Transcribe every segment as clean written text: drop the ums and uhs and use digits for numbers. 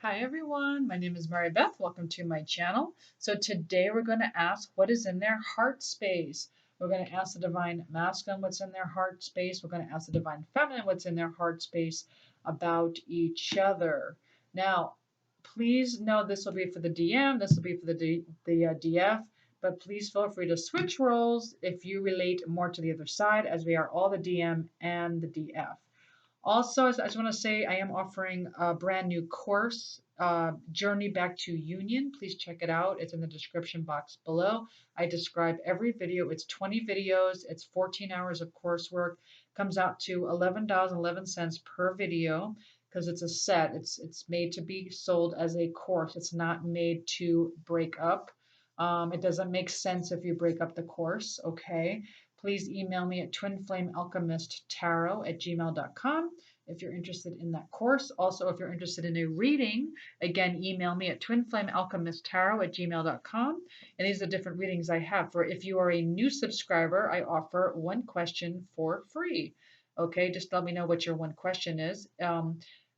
Hi everyone, my name is Mary Beth. Welcome to my channel. So today we're going to ask what is in their heart space. We're going to ask the Divine Masculine what's in their heart space. We're going to ask the Divine Feminine what's in their heart space about each other. Now, please know this will be for the DM, this will be for the DF, but please feel free to switch roles if you relate more to the other side, as we are all the DM and the DF. Also, I just want to say I am offering a brand new course, Journey Back to Union. Please check it out. It's in the description box below. I describe every video. It's 20 videos. It's 14 hours of coursework. Comes out to $11.11 per video because it's a set. It's made to be sold as a course. It's not made to break up. It doesn't make sense if you break up the course, okay? Please email me at twinflamealchemisttarot@gmail.com if you're interested in that course. Also, if you're interested in a reading, again, email me at twinflamealchemisttarot@gmail.com. And these are the different readings I have. For if you are a new subscriber, I offer one question for free. Okay, just let me know what your one question is.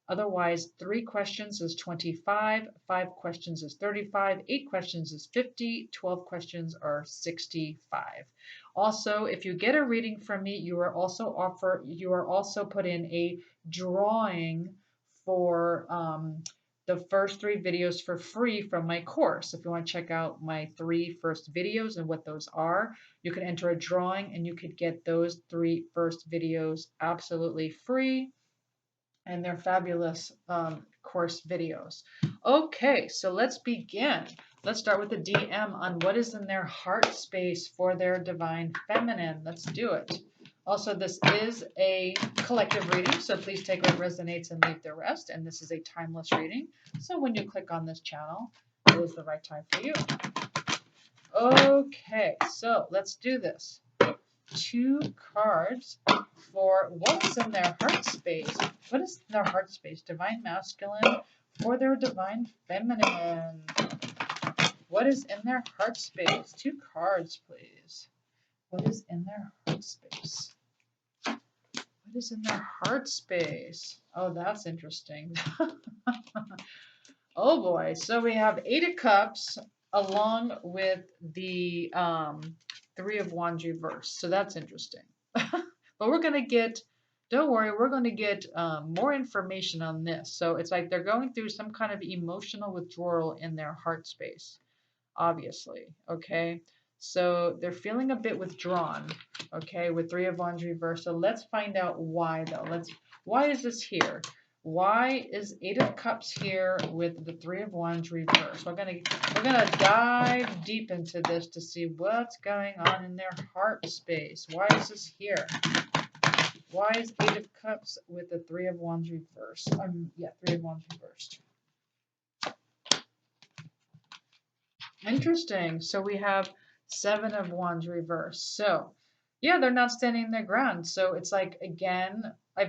Otherwise, 3 questions is 25, 5 questions is 35, 8 questions is 50, 12 questions are 65. Also, if you get a reading from me, you are also put in a drawing for the first 3 videos for free from my course. If you want to check out my 3 first videos and what those are, you can enter a drawing and you could get those 3 first videos absolutely free. And they're fabulous course videos. Okay, so let's begin. Let's start with the DM on what is in their heart space for their Divine Feminine. Let's do it. Also, this is a collective reading, so please take what resonates and leave the rest. And this is a timeless reading, so when you click on this channel, it is the right time for you. Okay, so let's do this. 2 cards for what's in their heart space. What is in their heart space? Divine Masculine for their Divine Feminine. What is in their heart space? 2 cards, please. What is in their heart space? What is in their heart space? Oh, that's interesting. Oh boy. So we have 8 of Cups along with the 3 of Wands reversed. So that's interesting. But we're going to get, don't worry, we're going to get more information on this. So it's like they're going through some kind of emotional withdrawal in their heart space, obviously. Okay. So they're feeling a bit withdrawn, okay, with 3 of Wands reversed. So let's find out why, though. Why is this here? Why is 8 of Cups here with the 3 of Wands reversed? We're gonna dive deep into this to see what's going on in their heart space. Why is this here? Why is 8 of Cups with the 3 of Wands reversed? 3 of Wands reversed. Interesting. So we have 7 of Wands reversed. So yeah, they're not standing their ground. So it's like, again, I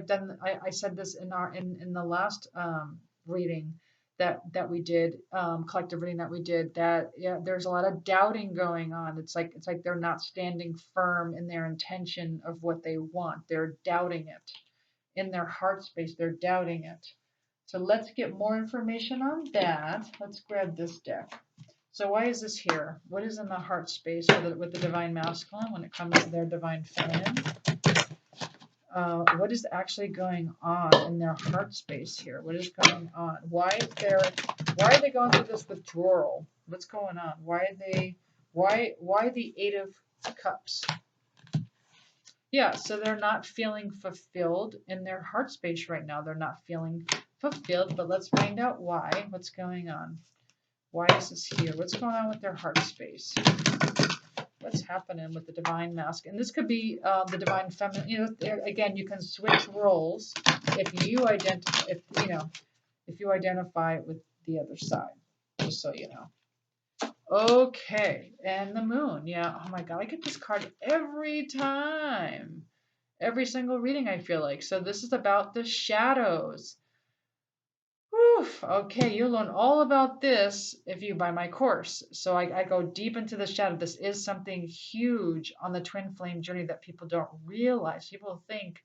said this in the last reading that we did, collective reading that we did, that yeah, there's a lot of doubting going on. It's like they're not standing firm in their intention of what they want. They're doubting it. In their heart space, they're doubting it. So let's get more information on that. Let's grab this deck. So why is this here? What is in the heart space with the Divine Masculine when it comes to their Divine Feminine? What is actually going on in their heart space here? What is going on? Why are they going through this withdrawal? What's going on? Why the 8 of Cups? Yeah, so they're not feeling fulfilled in their heart space right now. They're not feeling fulfilled, but let's find out why. What's going on? Why is this here? What's going on with their heart space? What's happening with the Divine Masculine? And this could be the Divine Feminine. You know, again, you can switch roles if you identify with the other side. Just so you know. Okay, and the Moon. Yeah. Oh my God, I get this card every time, every single reading. I feel like so. This is about the shadows. Whew, okay, you'll learn all about this if you buy my course. So I go deep into the shadow. This is something huge on the twin flame journey that people don't realize. People think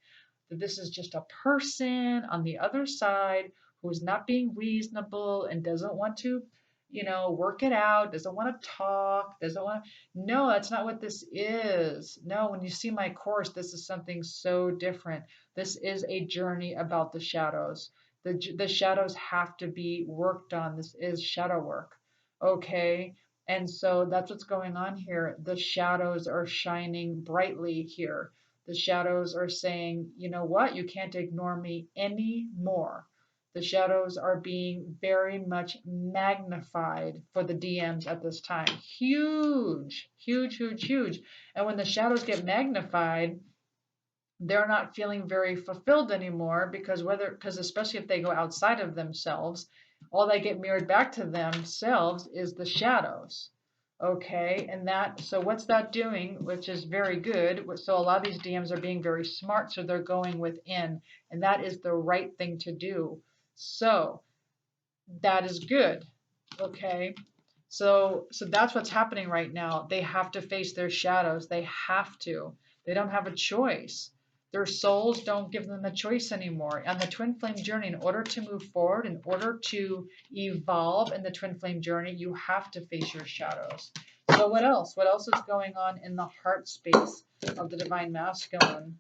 that this is just a person on the other side who's not being reasonable and doesn't want to, work it out, doesn't want to talk, doesn't want to. No, that's not what this is. No, when you see my course, this is something so different. This is a journey about the shadows. The shadows have to be worked on. This is shadow work. Okay. And so that's what's going on here. The shadows are shining brightly here. The shadows are saying, you know what? You can't ignore me anymore. The shadows are being very much magnified for the DMs at this time. Huge, huge, huge, huge. And when the shadows get magnified, they're not feeling very fulfilled anymore because especially if they go outside of themselves, all they get mirrored back to themselves is the shadows. Okay, and so what's that doing, which is very good. So a lot of these DMs are being very smart, so they're going within, and that is the right thing to do. So that is good. Okay, so that's what's happening right now. They have to face their shadows. They have to. They don't have a choice. Their souls don't give them a choice anymore. On the twin flame journey, in order to move forward, in order to evolve in the twin flame journey, you have to face your shadows. So what else? What else is going on in the heart space of the divine masculine?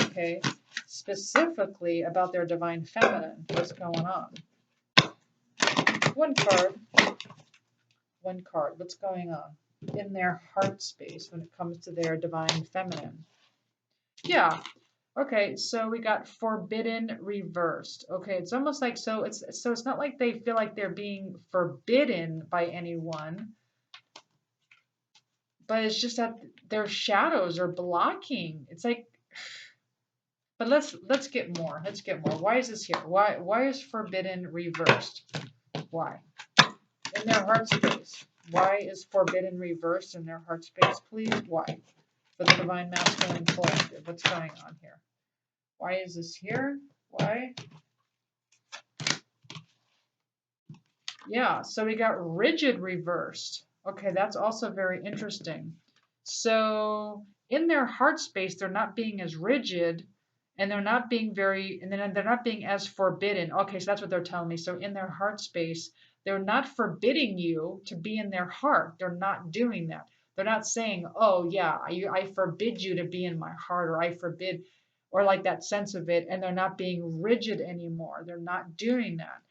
Okay, specifically about their divine feminine. What's going on? One card. One card. What's going on in their heart space when it comes to their divine feminine? Yeah. Okay, so we got forbidden reversed. Okay, it's almost like it's not like they feel like they're being forbidden by anyone, but it's just that their shadows are blocking. It's like, but let's get more. Let's get more. Why is this here? Why is forbidden reversed? Why? In their heart space. Why is forbidden reversed in their heart space, please? Why? For the divine masculine collective. What's going on here? Why is this here? Why? Yeah, so we got rigid reversed. Okay, that's also very interesting. So in their heart space, they're not being as rigid and they're not being and then they're not being as forbidden. Okay, so that's what they're telling me. So in their heart space, they're not forbidding you to be in their heart. They're not doing that. They're not saying, oh yeah, I forbid you to be in my heart, or I forbid, or like that sense of it. And they're not being rigid anymore. They're not doing that.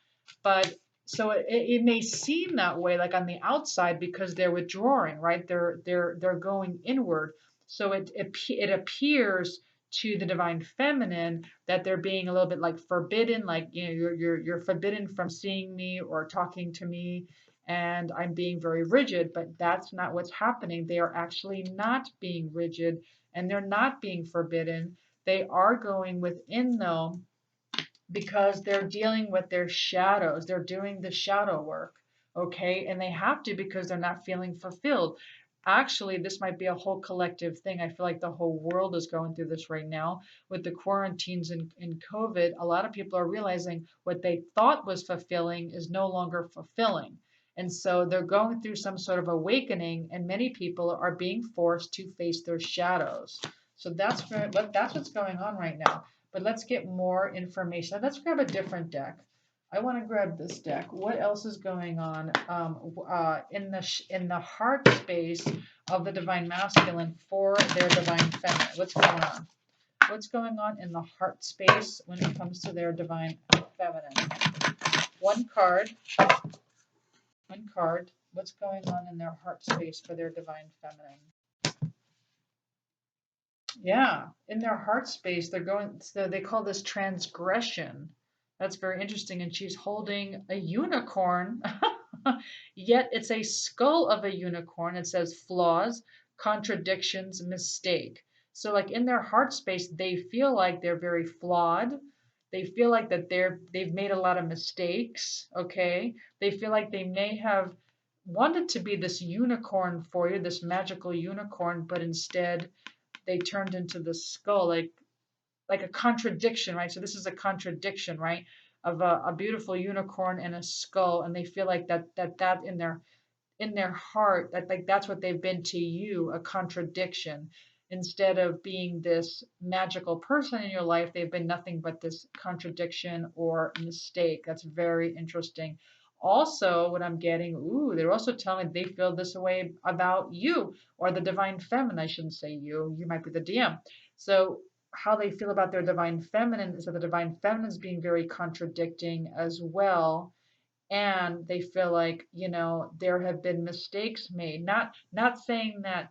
But so it may seem that way, like on the outside, because they're withdrawing, right? They're going inward. So it appears to the divine feminine that they're being a little bit like forbidden, like you're forbidden from seeing me or talking to me, and I'm being very rigid. But that's not what's happening. They are actually not being rigid, and they're not being forbidden. They are going within though, because they're dealing with their shadows. They're doing the shadow work, okay? And they have to because they're not feeling fulfilled. Actually, this might be a whole collective thing. I feel like the whole world is going through this right now with the quarantines and COVID. A lot of people are realizing what they thought was fulfilling is no longer fulfilling. And so they're going through some sort of awakening, and many people are being forced to face their shadows. So that's what's going on right now. But let's get more information. Let's grab a different deck. I want to grab this deck. What else is going on in the heart space of the divine masculine for their divine feminine? What's going on? What's going on in the heart space when it comes to their divine feminine? One card. One card. What's going on in their heart space for their divine feminine? Yeah, in their heart space, so they call this transgression. That's very interesting. And she's holding a unicorn, yet it's a skull of a unicorn. It says flaws, contradictions, mistake. So like in their heart space, they feel like they're very flawed. They feel like that they've made a lot of mistakes, okay? They feel like they may have wanted to be this unicorn for you, this magical unicorn, but instead they turned into the skull, like a contradiction, right? So this is a contradiction, right? Of a beautiful unicorn and a skull, and they feel like that in their heart, that like that's what they've been to you, a contradiction. Instead of being this magical person in your life, they've been nothing but this contradiction or mistake. That's very interesting. Also, what I'm getting, ooh, they're also telling me they feel this way about you or the divine feminine. I shouldn't say you might be the DM. So, how they feel about their divine feminine is that the divine feminine is being very contradicting as well, and they feel like, there have been mistakes made, not saying that,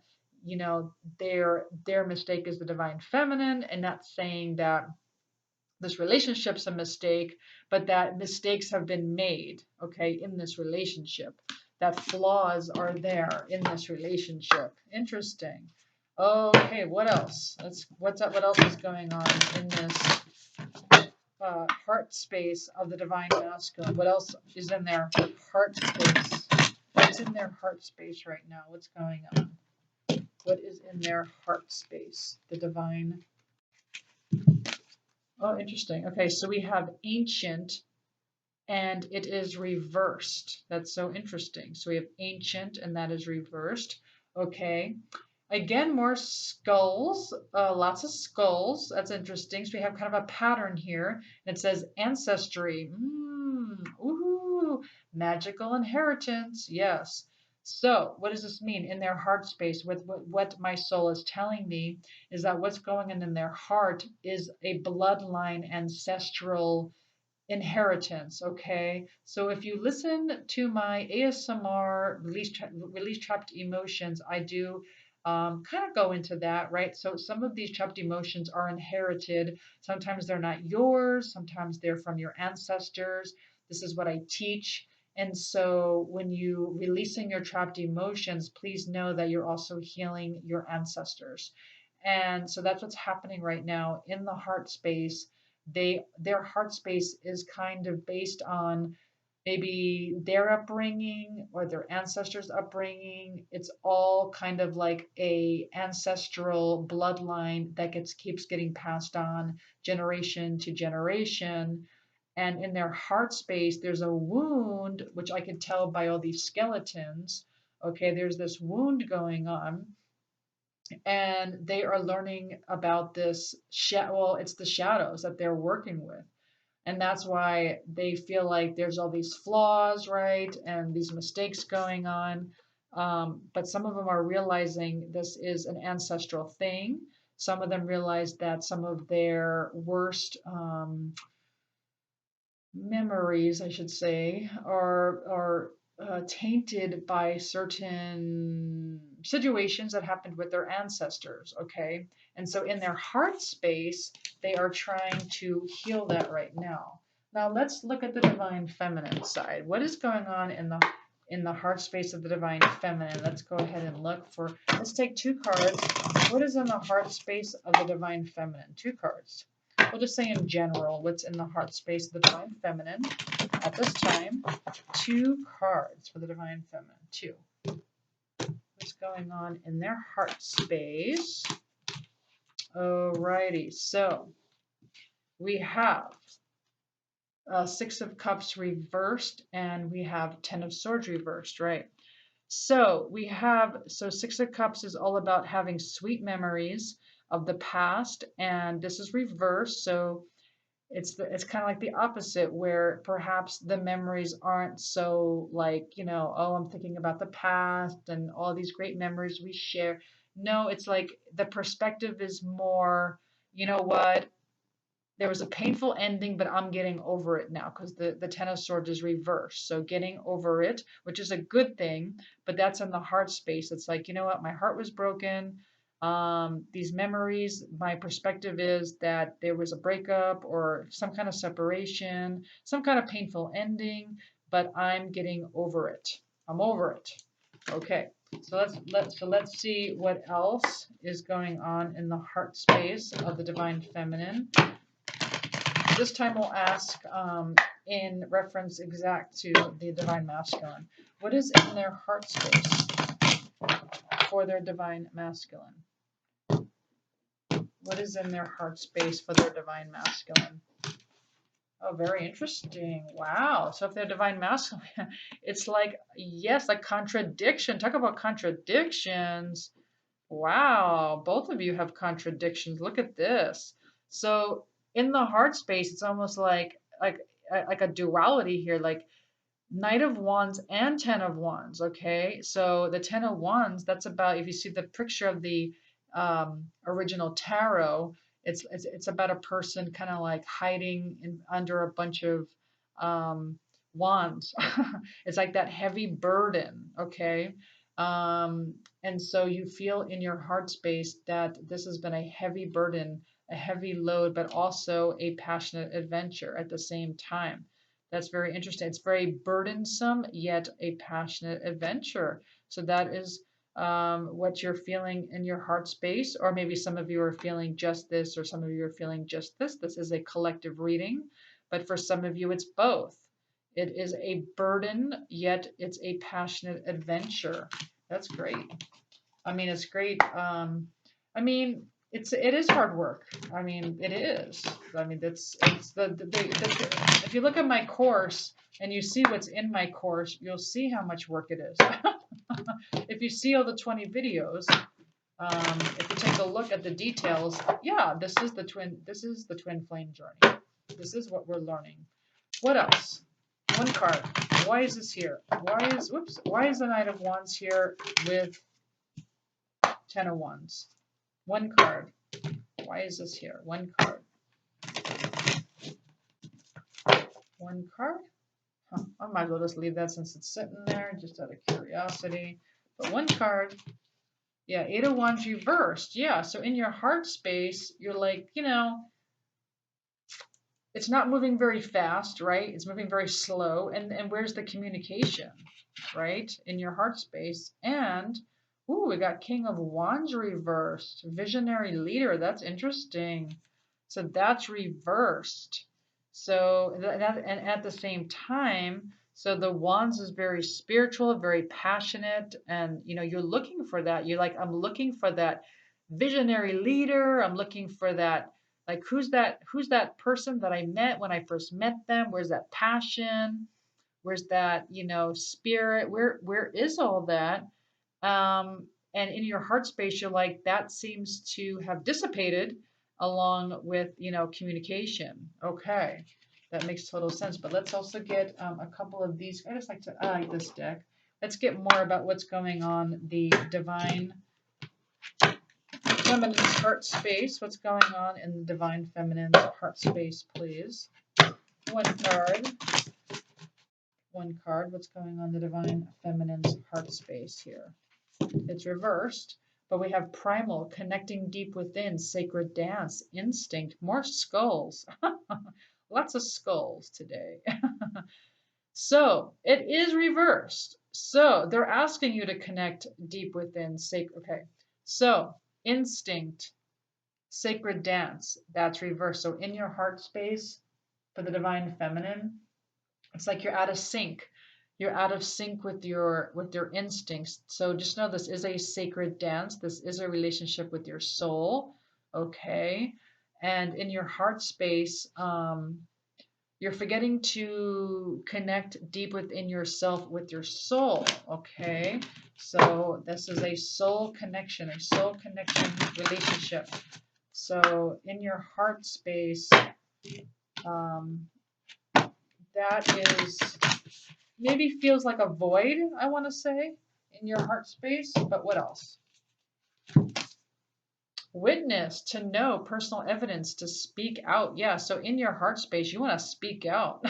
their mistake is the divine feminine, and not saying that this relationship's a mistake, but that mistakes have been made, okay, in this relationship, that flaws are there in this relationship. Interesting. Okay, what else? What's up? What else is going on in this heart space of the divine masculine? What else is in their heart space? What's in their heart space right now? What's going on? What is in their heart space? The divine. Oh, interesting. Okay, so we have ancient and it is reversed. That's so interesting. So we have ancient and that is reversed. Okay. Again, more skulls, lots of skulls. That's interesting. So we have kind of a pattern here. It says ancestry. Ooh, magical inheritance. Yes. So what does this mean in their heart space? With what my soul is telling me is that what's going on in their heart is a bloodline ancestral inheritance. Okay, so if you listen to my ASMR release trapped emotions, I do kind of go into that, right? So some of these trapped emotions are inherited. Sometimes they're not yours, sometimes they're from your ancestors. This is what I teach. And so when you releasing your trapped emotions, please know that you're also healing your ancestors. And so that's what's happening right now in the heart space. Their heart space is kind of based on maybe their upbringing or their ancestors' upbringing. It's all kind of like a ancestral bloodline that keeps getting passed on generation to generation. And in their heart space, there's a wound, which I could tell by all these skeletons. Okay, there's this wound going on, and they are learning about this well, it's the shadows that they're working with, and that's why they feel like there's all these flaws, right, and these mistakes going on. But some of them are realizing this is an ancestral thing. Some of them realize that some of their worst memories, I should say, are tainted by certain situations that happened with their ancestors. Okay, and so in their heart space, they are trying to heal that right now. Now let's look at the divine feminine side. What is going on in the heart space of the divine feminine? Let's go ahead and look for. Let's take two cards. What is in the heart space of the divine feminine? Two cards. We'll just say in general what's in the heart space of the divine feminine at this time. Two cards for the divine feminine. Two. What's going on in their heart space? Alrighty, so we have Six of Cups reversed and we have Ten of Swords reversed, right? So we have, Six of Cups is all about having sweet memories of the past, and this is reversed. So it's kind of like the opposite, where perhaps the memories aren't so like, oh, I'm thinking about the past and all these great memories we share. No, it's like the perspective is more, you know what, there was a painful ending, but I'm getting over it now because the Ten of Swords is reversed. So getting over it, which is a good thing, but that's in the heart space. It's like, you know what, my heart was broken. These memories, my perspective is that there was a breakup or some kind of separation, some kind of painful ending, but I'm getting over it. I'm over it. Okay. So let's see what else is going on in the heart space of the divine feminine. This time we'll ask in reference exact to the divine masculine. What is in their heart space for their divine masculine? What is in their heart space for their divine masculine? Oh, very interesting. Wow. So if they're divine masculine, it's like, yes, like contradiction. Talk about contradictions. Wow, both of you have contradictions. Look at this. So in the heart space, it's almost like a duality here, like Knight of Wands and Ten of Wands. Okay, so the Ten of Wands, that's about, if you see the picture of the original tarot, it's about a person kind of like hiding under a bunch of um, wands. It's like that heavy burden. Okay, um, and so you feel in your heart space that this has been a heavy burden, a heavy load, but also a passionate adventure at the same time. That's very interesting. It's very burdensome, yet a passionate adventure. So that is what you're feeling in your heart space, or maybe some of you are feeling just this, or some of you are feeling just this. This is a collective reading, but for some of you, it's both. It is a burden, yet it's a passionate adventure. That's great. I mean, it's great. I mean, it is hard work. I mean, it is. I mean, it's the if you look at my course and you see what's in my course, you'll see how much work it is. If you see all the 20 videos, if you take a look at the details, yeah, this is the twin. This is the twin flame journey. This is what we're learning. What else? One card. Why is this here? Why is the Knight of Wands here with Ten of Wands? One card. Why is this here? One card. One card? Huh. I might as well just leave that since it's sitting there, just out of curiosity. But one card. Yeah, Eight of Wands reversed. Yeah, so in your heart space, you're like, it's not moving very fast, right? It's moving very slow. And where's the communication, right? In your heart space. And, ooh, we got King of Wands reversed. Visionary leader. That's interesting. So that's reversed. So and at the same time, so the Wands is very spiritual, very passionate, and you're looking for that. You're like, I'm looking for that visionary leader. I'm looking for that, like, who's that person that I met when I first met them? Where's that passion? Where's that, spirit? Where is all that? And in your heart space, you're like, that seems to have dissipated along with, communication. Okay, that makes total sense. But let's also get a couple of these. I like this deck. Let's get more about what's going on the divine feminine heart space. What's going on in the divine feminine's heart space, please? One card. One card. What's going on the divine feminine's heart space here? It's reversed, but we have primal, connecting deep within, sacred dance, instinct, more skulls. Lots of skulls today. So it is reversed. So they're asking you to connect deep within, sacred. Okay. So instinct, sacred dance, that's reversed. So in your heart space for the divine feminine, it's like you're out of sync. You're out of sync with your instincts. So just know this is a sacred dance. This is a relationship with your soul. Okay. And in your heart space, you're forgetting to connect deep within yourself with your soul. Okay. So this is a soul connection relationship. So in your heart space, um, that is maybe feels like a void, I want to say, in your heart space. But what else? Witness, to know, personal evidence, to speak out. Yeah, so in your heart space, you want to speak out.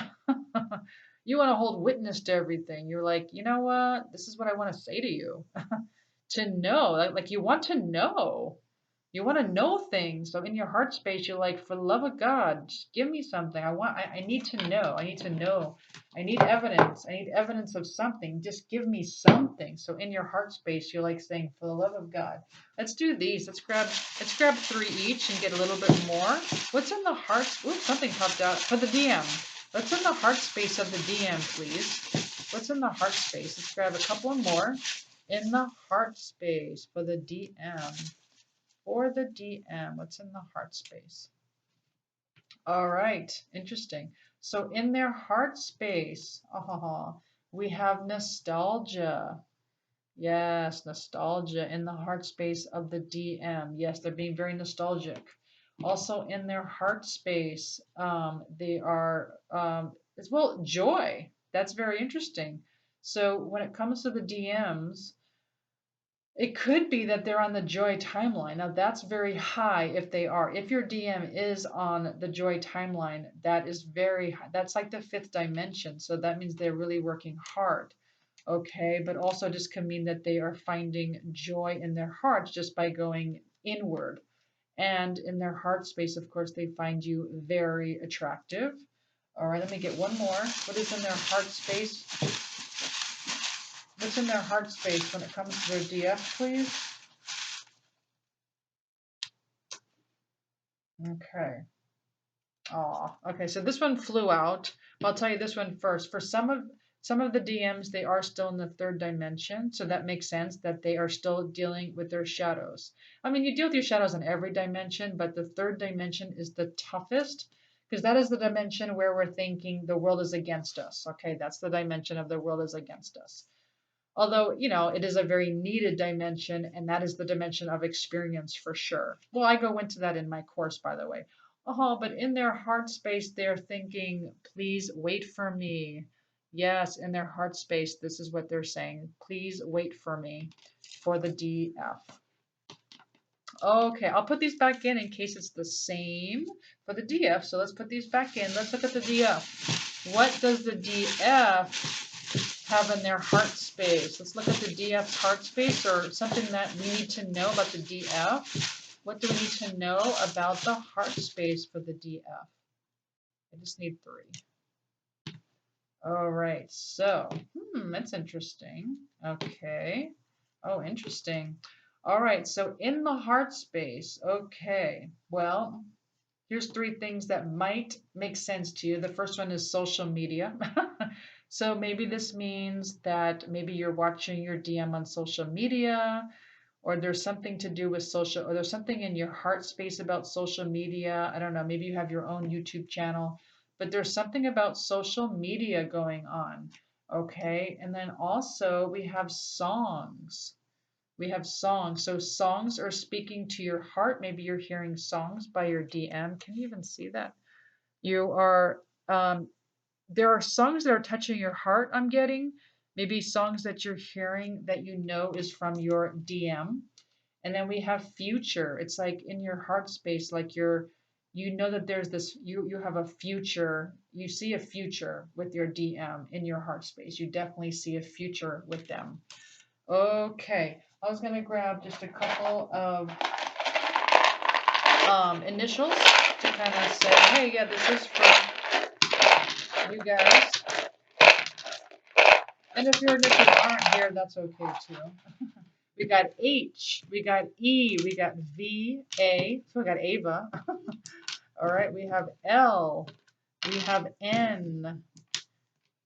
You want to hold witness to everything. You're like, you know what? This is what I want to say to you. To know, like you want to know. You want to know things. So in your heart space, you're like, for the love of God, just give me something. I need to know. I need to know. I need evidence. I need evidence of something. Just give me something. So in your heart space, you're like saying, for the love of God. Let's do these. Let's grab three each and get a little bit more. What's in the heart? Ooh, something popped out for the DM. What's in the heart space of the DM, please? What's in the heart space? Let's grab a couple more. In the heart space for the DM. For the DM, what's in the heart space? All right, interesting. So in their heart space, we have nostalgia. Yes, nostalgia in the heart space of the DM. Yes, they're being very nostalgic. Also in their heart space, they are as well joy. That's very interesting. So when it comes to the DMs, it could be that they're on the joy timeline. Now that's very high if they are. If your DM is on the joy timeline, that is very high. That's like the fifth dimension. So that means they're really working hard. Okay, but also just can mean that they are finding joy in their hearts just by going inward. And in their heart space, of course, they find you very attractive. All right, let me get one more. What is in their heart space? What's in their heart space when it comes to their DF, please? Okay. Oh, okay. So this one flew out. I'll tell you this one first. For some of the DMs, they are still in the third dimension, so that makes sense that they are still dealing with their shadows. I mean, you deal with your shadows in every dimension, but the third dimension is the toughest because that is the dimension where we're thinking the world is against us. Okay, that's the dimension of the world is against us. Although, it is a very needed dimension, and that is the dimension of experience for sure. Well, I go into that in my course, by the way. Oh, but in their heart space, they're thinking, please wait for me. Yes, in their heart space, this is what they're saying. Please wait for me for the DF. Okay, I'll put these back in case it's the same for the DF. So let's put these back in. Let's look at the DF. What does the DF have in their heart space? Let's look at the DF's heart space or something that we need to know about the DF. What do we need to know about the heart space for the DF? I just need 3. All right, so, that's interesting. Okay. Oh, interesting. All right, so in the heart space, okay, well, here's 3 things that might make sense to you. The first one is social media. So maybe this means that maybe you're watching your DM on social media, or there's something to do with social, or there's something in your heart space about social media. I don't know, maybe you have your own YouTube channel, but there's something about social media going on. Okay, and then also we have songs. We have songs. So songs are speaking to your heart. Maybe you're hearing songs by your DM. Can you even see that? You are, there are songs that are touching your heart, I'm getting. Maybe songs that you're hearing that you know is from your DM. And then we have future. It's like in your heart space, like you know that there's this, you have a future, you see a future with your DM in your heart space. You definitely see a future with them. Okay, I was gonna grab just a couple of initials to kind of say, hey, yeah, this is for you guys. And if your initials aren't here, that's okay too. We got H, we got E, we got V, A, so we got Ava. All right, we have L, we have N,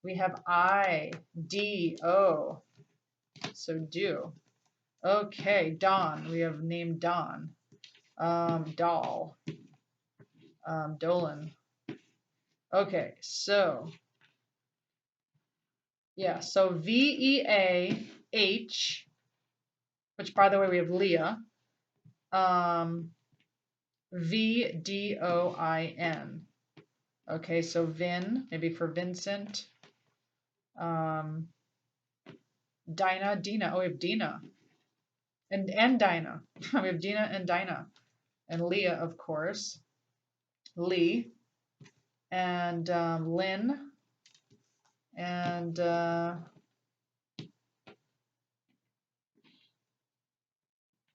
we have I, D, O, so do. Okay, Don, we have named Don. Doll, Dolan. Okay, so yeah, so VEAH, which by the way we have Leah, VDOIN. Okay, so Vin, maybe for Vincent. Dina. Oh, we have Dina. And Dinah. We have Dina and Dinah. And Leah, of course. Lee. And Lynn. And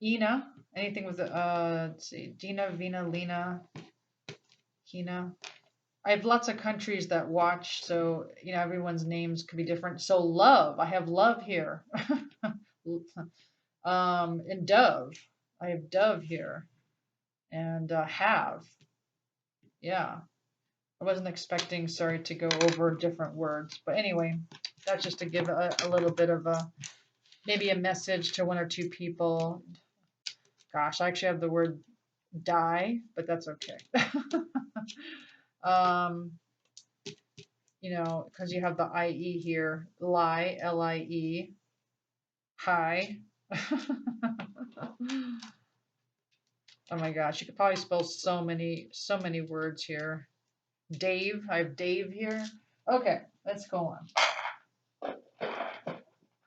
Ina. Anything with the, let's see, Dina, Vina, Lena, Kina. I have lots of countries that watch, so everyone's names could be different. So love, I have love here. And dove, I have dove here, and have, yeah. I wasn't expecting, sorry, to go over different words, but anyway, that's just to give a little bit of maybe a message to 1 or 2 people. Gosh, I actually have the word die, but that's okay. Because you have the IE here, lie, LIE, Hi. Oh my gosh, you could probably spell so many words here. Dave, I have Dave here. Okay, let's go on.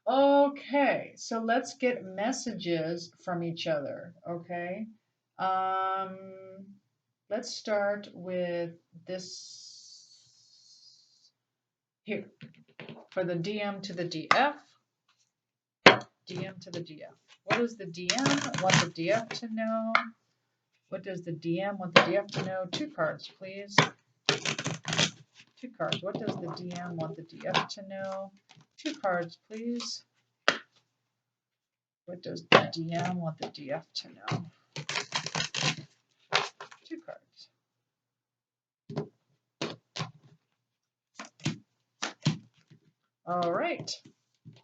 Okay, so let's get messages from each other. Okay. Um, let's start with this here for the DM to the DF. DM to the DF. What does the DM want the DF to know? What does the DM want the DF to know? Two cards, please. Two cards. What does the DM want the DF to know? Two cards, please. What does the DM want the DF to know? Two cards. All right.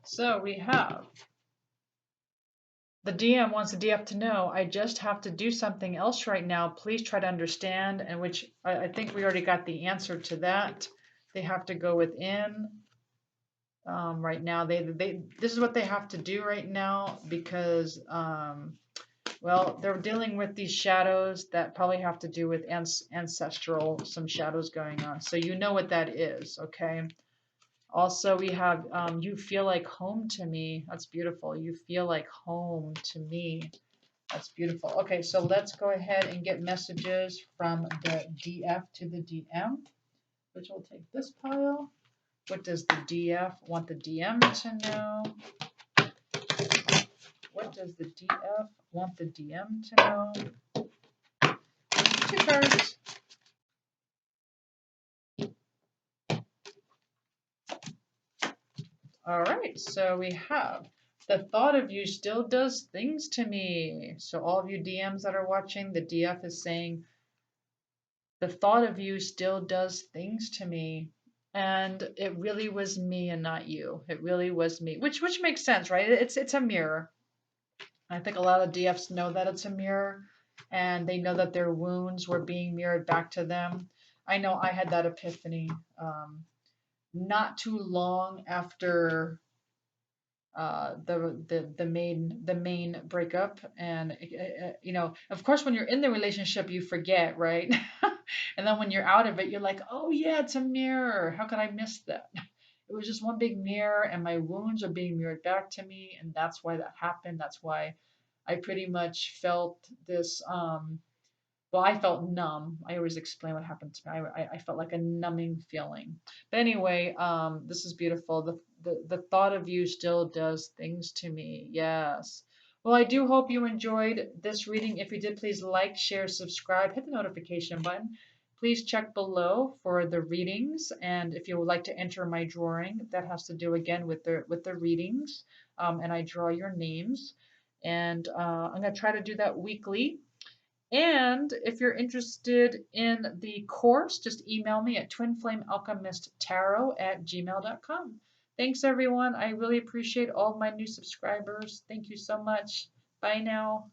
So we have the DM wants the DF to know, I just have to do something else right now. Please try to understand. And which I think we already got the answer to that. They have to go within. Right now, this is what they have to do right now because, well, they're dealing with these shadows that probably have to do with ancestral, some shadows going on. So you know what that is, okay? Also, we have you feel like home to me. That's beautiful. You feel like home to me. That's beautiful. Okay, so let's go ahead and get messages from the DF to the DM, which will take this pile. What does the DF want the DM to know? What does the DF want the DM to know? Two cards. All right, so we have the thought of you still does things to me. So all of you DMs that are watching, the DF is saying, the thought of you still does things to me. And it really was me and not you. It really was me, which makes sense, right? It's a mirror. I think a lot of DFs know that it's a mirror, and they know that their wounds were being mirrored back to them. I know I had that epiphany not too long after the main breakup, and you know, of course, when you're in the relationship, you forget, right? And then when you're out of it, you're like, oh yeah, it's a mirror. How could I miss that? It was just one big mirror, and my wounds are being mirrored back to me, and that's why that happened. That's why I pretty much felt this. Well, I felt numb. I always explain what happened to me. I felt like a numbing feeling. But anyway, this is beautiful. The thought of you still does things to me. Yes. Well, I do hope you enjoyed this reading. If you did, please like, share, subscribe, hit the notification button. Please check below for the readings, and if you would like to enter my drawing, that has to do again with the readings, and I draw your names, and I'm gonna try to do that weekly. And if you're interested in the course, just email me at twinflamealchemisttarot@gmail.com. Thanks, everyone. I really appreciate all of my new subscribers. Thank you so much. Bye now.